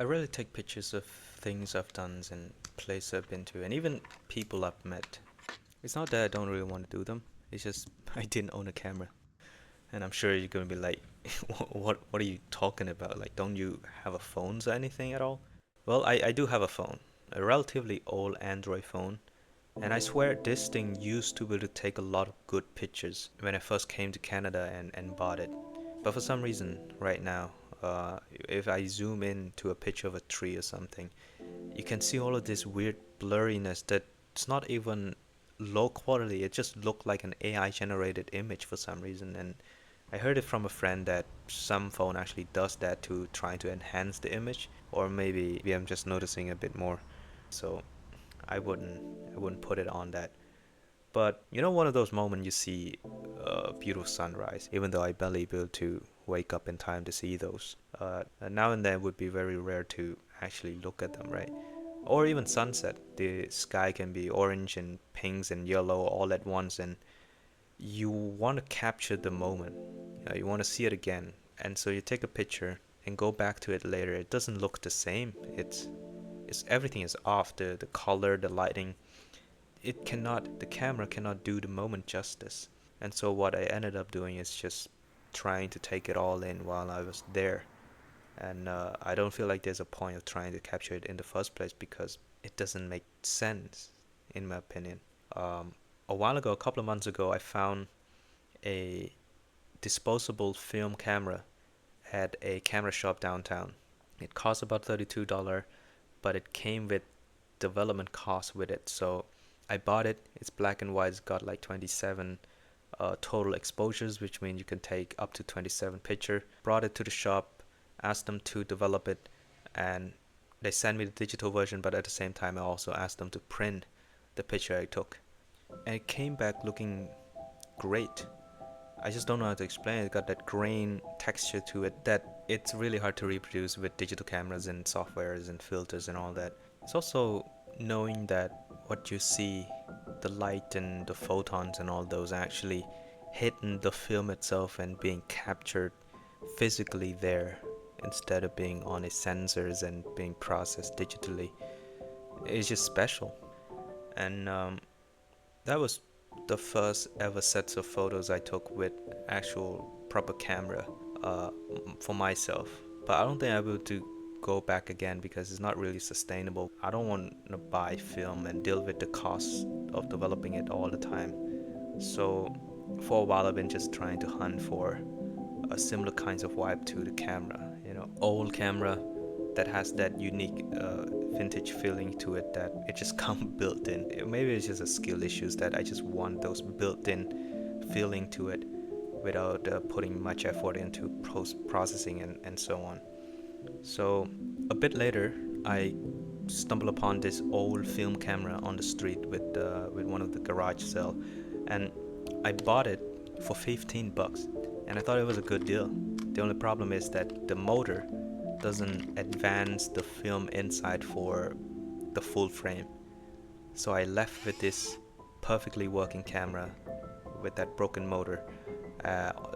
I really take pictures of things I've done and places I've been to, and even people I've met. It's not that I don't really want to do them. It's just I didn't own a camera, and I'm sure you're gonna be like, what are you talking about? Like, don't you have a phone or anything at all? Well, I do have a phone, a relatively old Android phone, and I swear this thing used to be able to take a lot of good pictures when I first came to Canada and bought it. But for some reason, right now, if I zoom in to a picture of a tree or something, you can see all of this weird blurriness that's not even low quality. It just looked like an AI generated image for some reason. And I heard it from a friend that some phone actually does that to try to enhance the image, or maybe I'm just noticing a bit more. So I wouldn't I wouldn't put it on that. But you know, one of those moments you see a beautiful sunrise, even though I barely able to wake up in time to see those. Now and then it would be very rare to actually look at them, right? Or even sunset. The sky can be orange and pinks and yellow all at once, and you want to capture the moment. You want to see it again, and so you take a picture and go back to it later. It doesn't look the same. It's everything is off. The color, the lighting, the camera cannot do the moment justice. And so what I ended up doing is just trying to take it all in while I was there. And I don't feel like there's a point of trying to capture it in the first place because it doesn't make sense, in my opinion. Um, a while ago, a couple of months ago, I found a disposable film camera at a camera shop downtown. It cost about $32, but it came with development costs with it. So I bought it. It's black and white. It's got like 27 total exposures, which means you can take up to 27 picture. Brought it to the shop, asked them to develop it, and they sent me the digital version, but at the same time I also asked them to print the picture I took. And it came back looking great. I just don't know how to explain it. It got that grain texture to it that it's really hard to reproduce with digital cameras and softwares and filters and all that. It's also knowing that what you see, the light and the photons and all those actually hitting the film itself and being captured physically there instead of being on its sensors and being processed digitally. It's just special. And that was the first ever sets of photos I took with actual proper camera uh, for myself. But I don't think I will do go back again because it's not really sustainable. I don't want to buy film and deal with the costs of developing it all the time. So for a while I've been just trying to hunt for a similar kinds of vibe to the camera. Old camera that has that unique vintage feeling to it that it just can't built in. Maybe it's just a skill issues that I just want those built-in feeling to it without putting much effort into processing and so on. So a bit later, I stumbled upon this old film camera on the street with one of the garage sale, and I bought it for $15, and I thought it was a good deal. The only problem is that the motor doesn't advance the film inside for the full frame. So I left with this perfectly working camera with that broken motor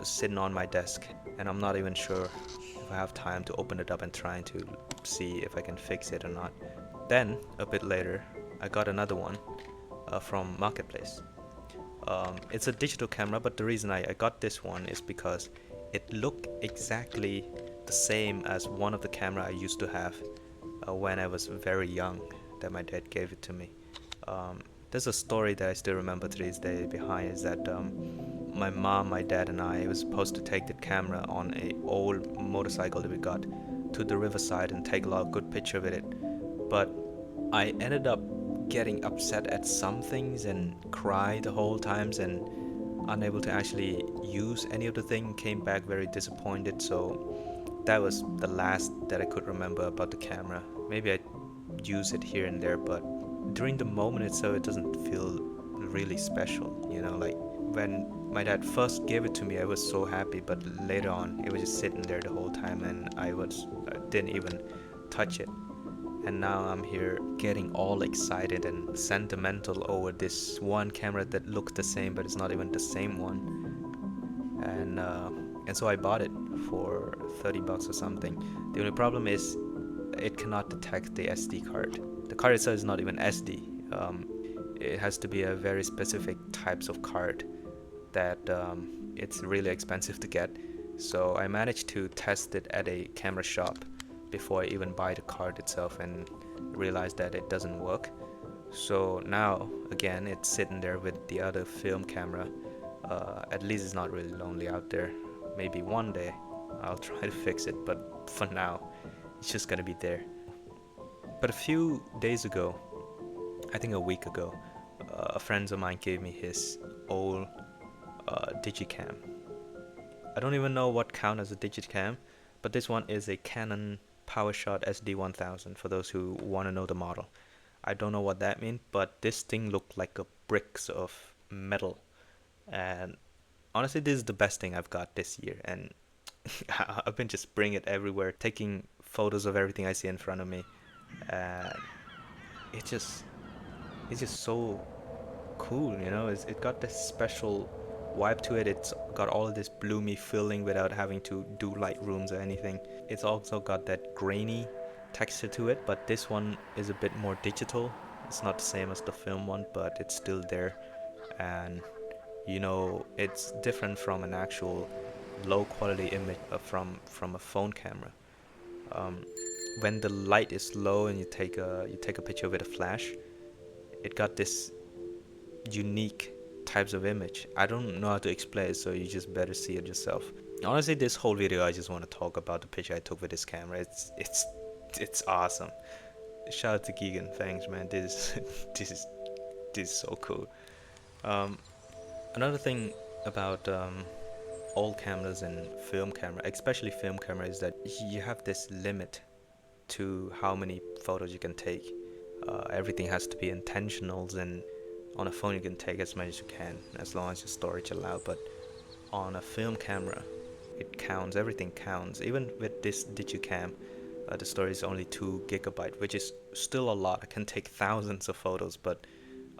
sitting on my desk, and I'm not even sure if I have time to open it up and trying to see if I can fix it or not. Then a bit later, I got another one from Marketplace. It's a digital camera, but the reason I got this one is because it looked exactly the same as one of the camera I used to have when I was very young that my dad gave it to me. There's a story that I still remember to this day behind is that my mom, my dad and I was supposed to take the camera on a old motorcycle that we got to the riverside and take a lot of good picture with it. But I ended up getting upset at some things and cry the whole times and unable to actually use any of the thing, came back very disappointed. So that was the last that I could remember about the camera. Maybe I use it here and there, but during the moment itself it doesn't feel really special. Like when my dad first gave it to me I was so happy, but later on it was just sitting there the whole time and I didn't even touch it. And now I'm here getting all excited and sentimental over this one camera that looked the same but it's not even the same one. And so I bought it for $30 or something. The only problem is it cannot detect the SD card. The card itself is not even SD. It has to be a very specific types of card that it's really expensive to get. So I managed to test it at a camera shop before I even buy the card itself, and realized that it doesn't work. So now again it's sitting there with the other film camera. At least it's not really lonely out there. Maybe one day I'll try to fix it, but for now it's just gonna be there. But a few days ago, I think a week ago, a friend of mine gave me his old digicam. I don't even know what count as a digicam, but this one is a Canon PowerShot SD1000 for those who want to know the model. I don't know what that means, but this thing looked like a bricks of metal. And honestly, this is the best thing I've got this year. And I've been just bringing it everywhere, taking photos of everything I see in front of me. And it just, it's just so cool, you know. It got this special vibe to it. It's got all of this bloomy feeling without having to do light rooms or anything. It's also got that grainy texture to it, but this one is a bit more digital. It's not the same as the film one, but it's still there. And you know, it's different from an actual low quality image from a phone camera. um, when the light is low and you take a picture with a flash, it got this unique types of image. I don't know how to explain it, so you just better see it yourself. Honestly, this whole video I just want to talk about the picture I took with this camera. It's awesome. Shout out to Keagen. Thanks, man. This is this is so cool. Um, Another thing about old cameras and film camera, especially film camera, is that you have this limit to how many photos you can take. Everything has to be intentionals, and on a phone you can take as many as you can, as long as your storage allows. But on a film camera, it counts. Everything counts. Even with this digicam, the storage is only 2 GB, which is still a lot. I can take thousands of photos, but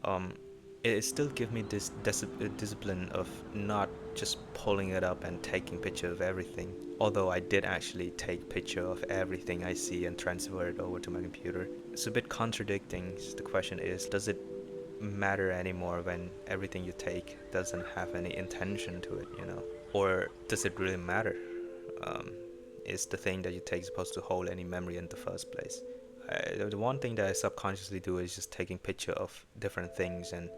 um, it still gives me this discipline of not just pulling it up and taking picture of everything. Although I did actually take picture of everything I see and transfer it over to my computer. It's a bit contradicting. The question is, does it matter anymore when everything you take doesn't have any intention to it, you know? Or does it really matter? Um, is the thing that you take supposed to hold any memory in the first place? The one thing that I subconsciously do is just taking picture of different things and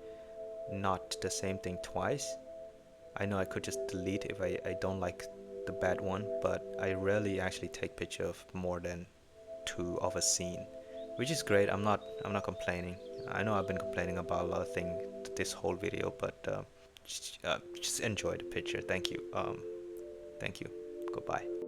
not the same thing twice. I know I could just delete if I don't like the bad one, but I rarely actually take picture of more than 2 of a scene, which is great. I'm not complaining. I know I've been complaining about a lot of things this whole video, but just enjoy the picture. Thank you. Thank you. Goodbye.